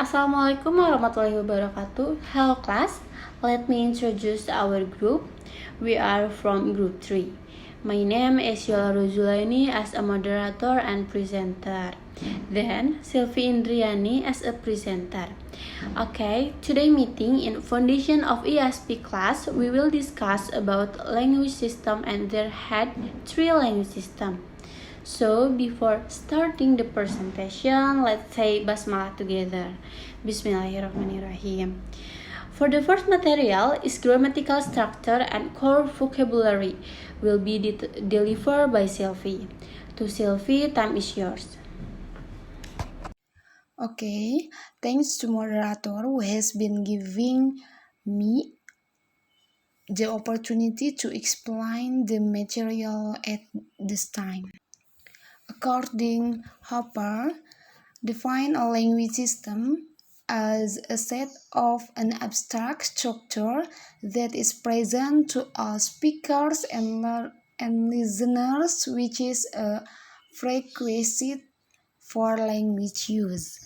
Assalamualaikum warahmatullahi wabarakatuh. Hello class, let me introduce our group. We are from group 3. My name is Yola Rozulaini as a moderator and presenter. Then Sylvie Indriani as a presenter. Okay, today meeting in Foundation of ESP class, we will discuss about language system and there had 3 language system. So, before starting the presentation, let's say basmalah together. Bismillahirrahmanirrahim. For the first material is grammatical structure and core vocabulary will be delivered by Sylvie. To Sylvie, time is yours. Okay, thanks to moderator who has been giving me the opportunity to explain the material at this time. According Hopper, define a language system as a set of an abstract structure that is present to all speakers and listeners, which is a prerequisite for language use.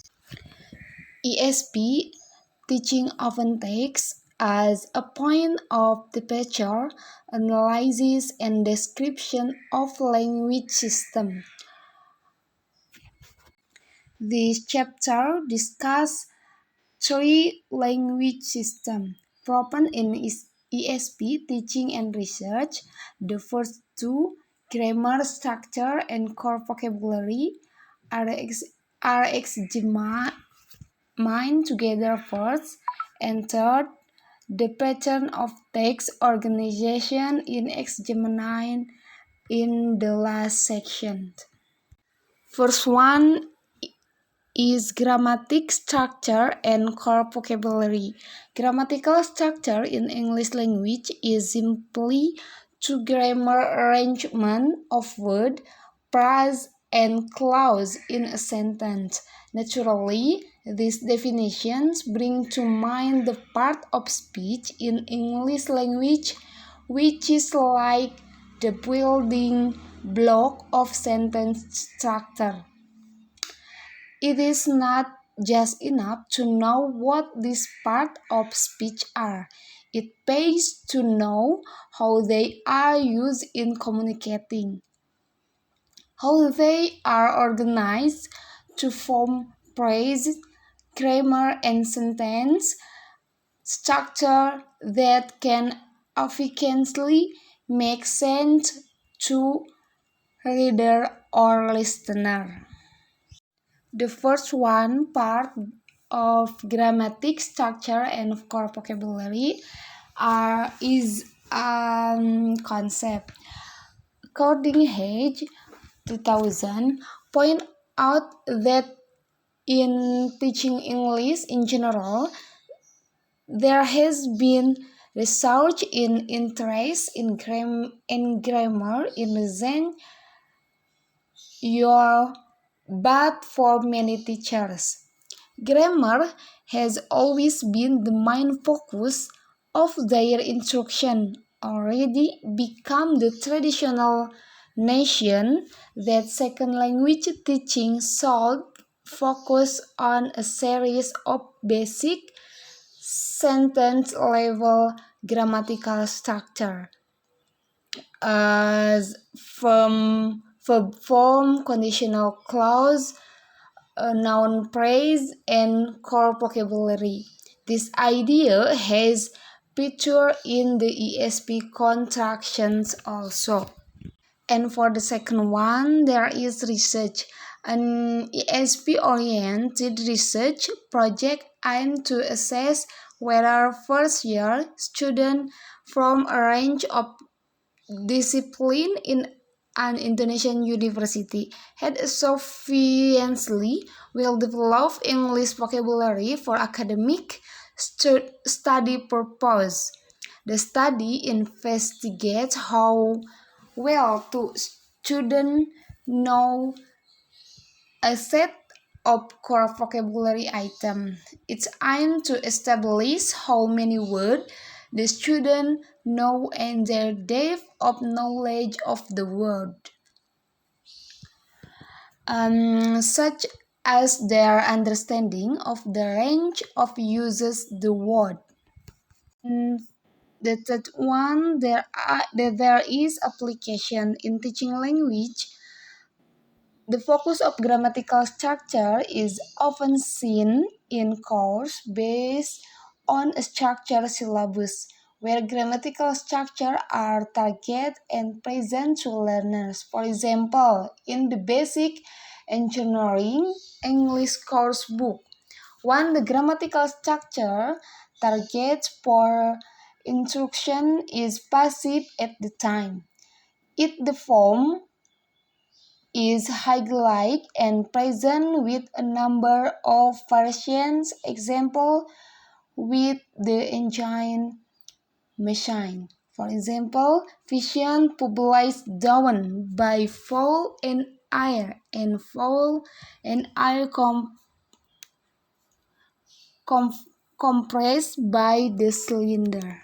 ESP teaching often takes as a point of departure analysis and description of language system. This chapter discusses 3 language systems proven in ESP teaching and research. The first 2, grammar, structure, and core vocabulary, are examined together first, and third, the pattern of text organization in examined in the last section. First one is grammatic structure and core vocabulary. Grammatical structure in English language is simply to grammar arrangement of word, phrase, and clause in a sentence. Naturally, these definitions bring to mind the part of speech in English language which is like the building block of sentence structure. It is not just enough to know what these parts of speech are. It pays to know how they are used in communicating, how they are organized to form phrase, grammar, and sentence structure that can efficiently make sense to reader or listener. The first one part of grammatic structure and core vocabulary is concept. According Hage 2000 point out that in teaching English in general, there has been research in interest in grammar in recent years, but for many teachers, grammar has always been the main focus of their instruction, already become the traditional nation that second language teaching should focus on a series of basic sentence level grammatical structure as verb form, conditional clause, noun phrase, and core vocabulary. This idea has featured in the ESP contractions also. And for the second one, there is research. An ESP-oriented research project aimed to assess whether first-year students from a range of disciplines in an Indonesian university had a sufficiently well-developed English vocabulary for academic study purpose. The study investigates how well do students know a set of core vocabulary items. It's aimed to establish how many words the student know and their depth of knowledge of the word. Such as their understanding of the range of uses the word. The third one, there is application in teaching language. The focus of grammatical structure is often seen in course based on a structured syllabus, where grammatical structure are target and present to learners. For example, in the basic engineering English course book, the grammatical structure targets for instruction is passive at the time. The form is highlighted and present with a number of variations, example with the engine machine. For example, vision published down by fall and air compressed by the cylinder.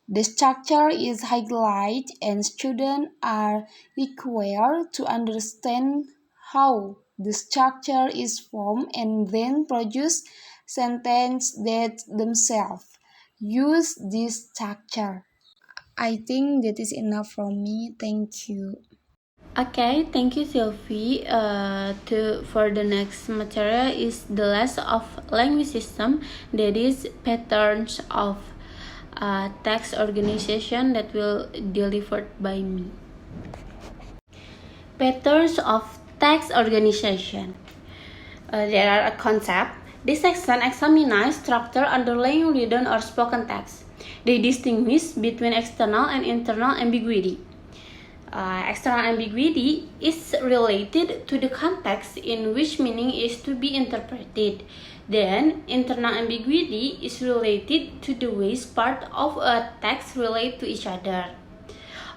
The structure is highlighted and students are required to understand how the structure is formed and then produce sentences that themselves use this structure. I think that is enough from me. Thank you. Okay, thank you, Sylvie. For the next material is the list of language system, that is patterns of text organization, that will delivered by me. Patterns of text organization. There are a concept. This section examines structure underlying written or spoken text. They distinguish between external and internal ambiguity. External ambiguity is related to the context in which meaning is to be interpreted. Then, internal ambiguity is related to the ways parts of a text relate to each other.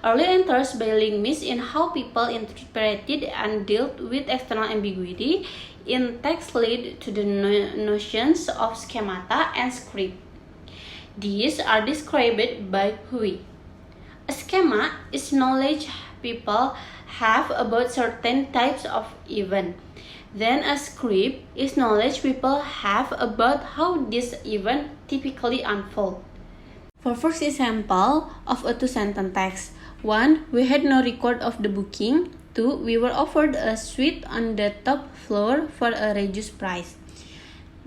Early enters by linguists in how people interpreted and dealt with external ambiguity in text lead to the notions of schemata and script. These are described by Hui. A schema is knowledge people have about certain types of event. Then a script is knowledge people have about how this event typically unfold. For first example of a two-sentence text, 1. We had no record of the booking. 2. We were offered a suite on the top floor for a reduced price.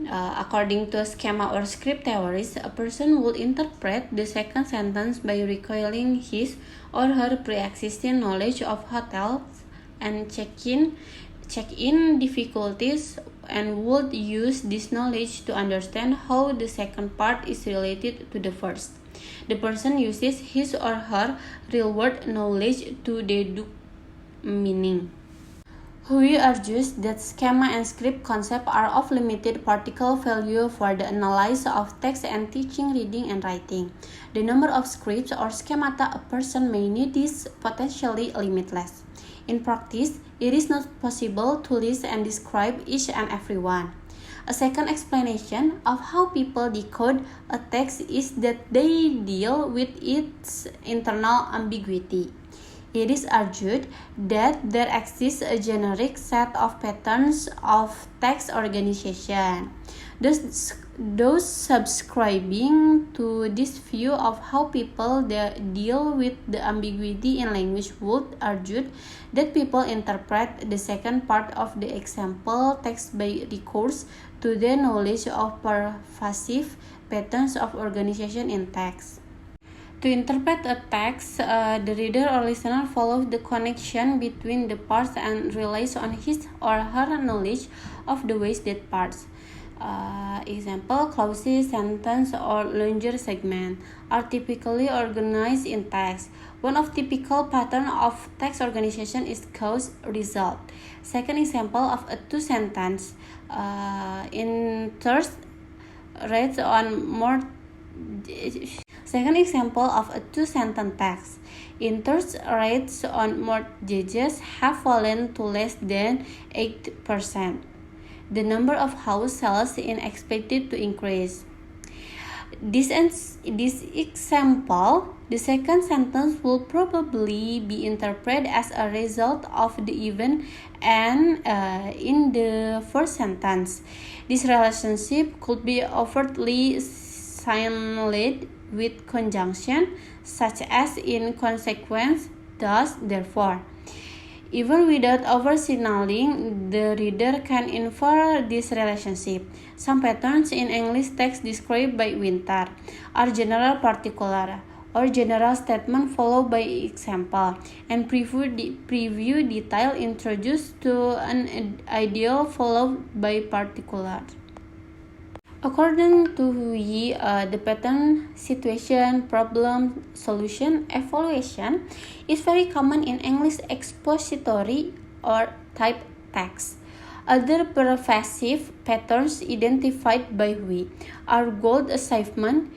According to schema or script theories, a person would interpret the second sentence by recalling his or her pre-existing knowledge of hotels and check-in difficulties, and would use this knowledge to understand how the second part is related to the first. The person uses his or her real-world knowledge to deduce meaning. Hui argues that schema and script concepts are of limited practical value for the analysis of text and teaching reading and writing. The number of scripts or schemata a person may need is potentially limitless. In practice, it is not possible to list and describe each and every one. A second explanation of how people decode a text is that they deal with its internal ambiguity. It is argued that there exists a generic set of patterns of text organization. Those subscribing to this view of how people deal with the ambiguity in language would argue that people interpret the second part of the example text by recourse to their knowledge of pervasive patterns of organization in text. To interpret a text, the reader or listener follows the connection between the parts and relies on his or her knowledge of the ways that parts, example, clauses, sentence, or longer segment, are typically organized in text. One of typical pattern of text organization is cause-result. Second example of a two-sentence in third rates on more. Second example of a two-sentence text. Interest rates on mortgages have fallen to less than 8%. The number of house sales is expected to increase. This example, the second sentence will probably be interpreted as a result of the event and in the first sentence. This relationship could be overtly signaled with conjunction, such as in consequence, thus, therefore. Even without over-signaling, the reader can infer this relationship. Some patterns in English text described by Winter are general particular, or general statement followed by example, and preview detail introduced to an ideal followed by particular. According to Hui, the pattern, situation, problem, solution, evaluation is very common in English expository or type text. Other pervasive patterns identified by Hui are goal achievement,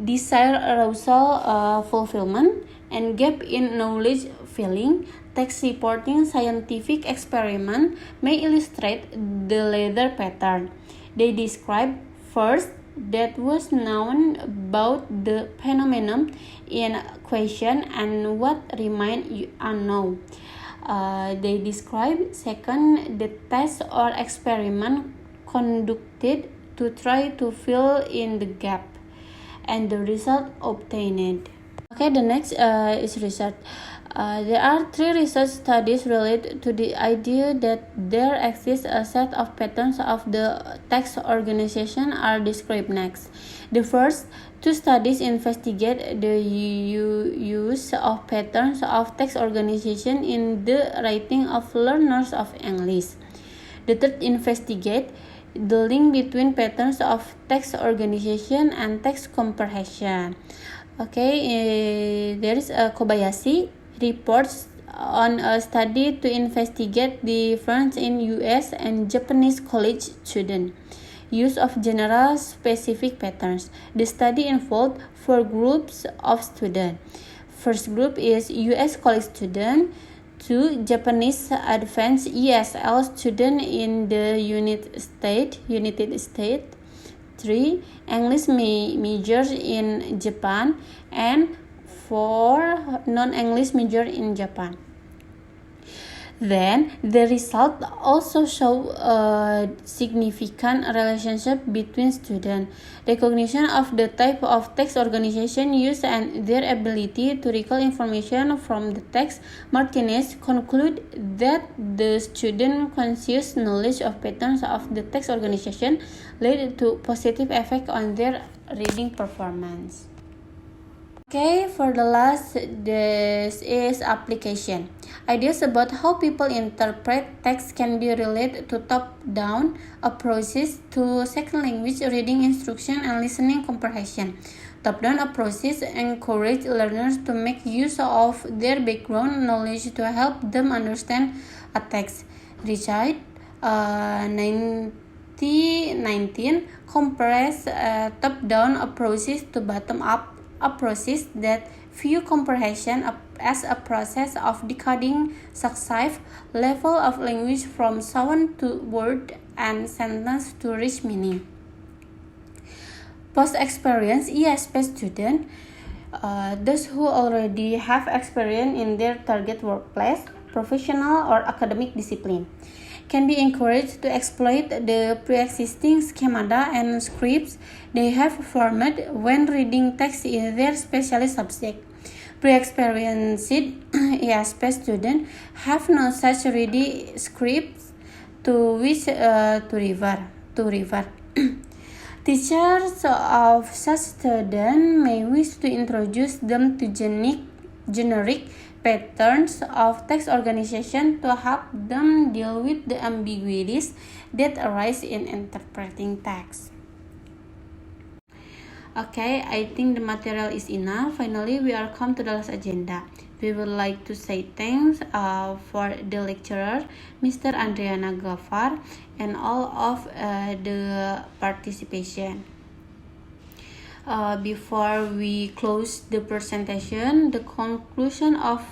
desire arousal fulfillment, and gap in knowledge filling. Text reporting scientific experiment may illustrate the latter pattern. They describe first that was known about the phenomenon in question and what remained unknown. They describe second the test or experiment conducted to try to fill in the gap and the result obtained. Okay, the next is research. There are 3 research studies related to the idea that there exists a set of patterns of the text organization are described next. The first 2 studies investigate the use of patterns of text organization in the writing of learners of English. The third investigate the link between patterns of text organization and text comprehension. Okay, there is a Kobayashi reports on a study to investigate the difference in US and Japanese college student use of general specific patterns. The study involved 4 groups of students. First group is US college student, 2 Japanese advanced ESL student in the United States, 3 English majors in Japan, and 4 non-English major in Japan. Then the result also show a significant relationship between students, recognition of the type of text organization used and their ability to recall information from the text. Martinez conclude that the student conscious knowledge of patterns of the text organization led to positive effect on their reading performance. Okay, for the last, this is application. Ideas about how people interpret text can be related to top-down approaches to second language reading instruction and listening comprehension. Top-down approaches encourage learners to make use of their background knowledge to help them understand a text. Richard, 2019, compares top-down approaches to bottom-up approaches that view comprehension as a process of decoding successive levels of language from sound to word and sentence to reach meaning. Post-experience ESP students, those who already have experience in their target workplace, professional or academic discipline, can be encouraged to exploit the pre-existing schemata and scripts they have formed when reading text in their specialist subject. Pre-experienced ESP students have no such ready scripts to which to refer. Teachers of such students may wish to introduce them to generic patterns of text organization to help them deal with the ambiguities that arise in interpreting text. Okay, I think the material is enough. Finally, we are come to the last agenda. We would like to say thanks for the lecturer, Mr. Andriana Gafar, and all of the participation. Before we close the presentation, the conclusion of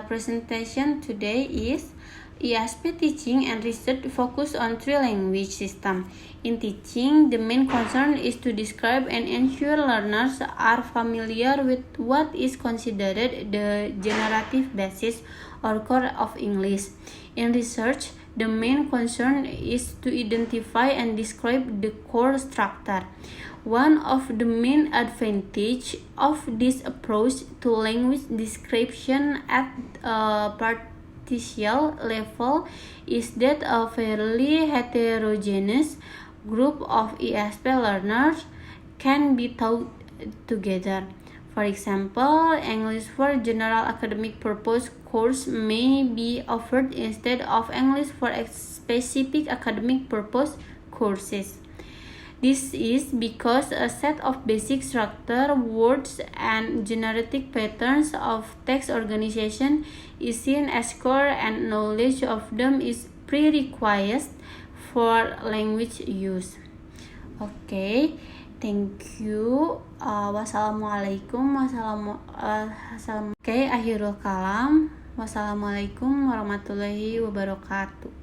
presentation today is ESP teaching and research focus on three language systems. In teaching, the main concern is to describe and ensure learners are familiar with what is considered the generative basis or core of English. In research, the main concern is to identify and describe the core structure. One of the main advantages of this approach to language description at a partial level is that a fairly heterogeneous group of ESP learners can be taught together. For example, English for general academic purpose course may be offered instead of English for specific academic purpose courses. This is because a set of basic structure, words, and generative patterns of text organization is seen as core, and knowledge of them is prerequisite for language use. Okay, thank you. Wassalamualaikum. Oke, akhirul kalam. Wassalamualaikum warahmatullahi wabarakatuh.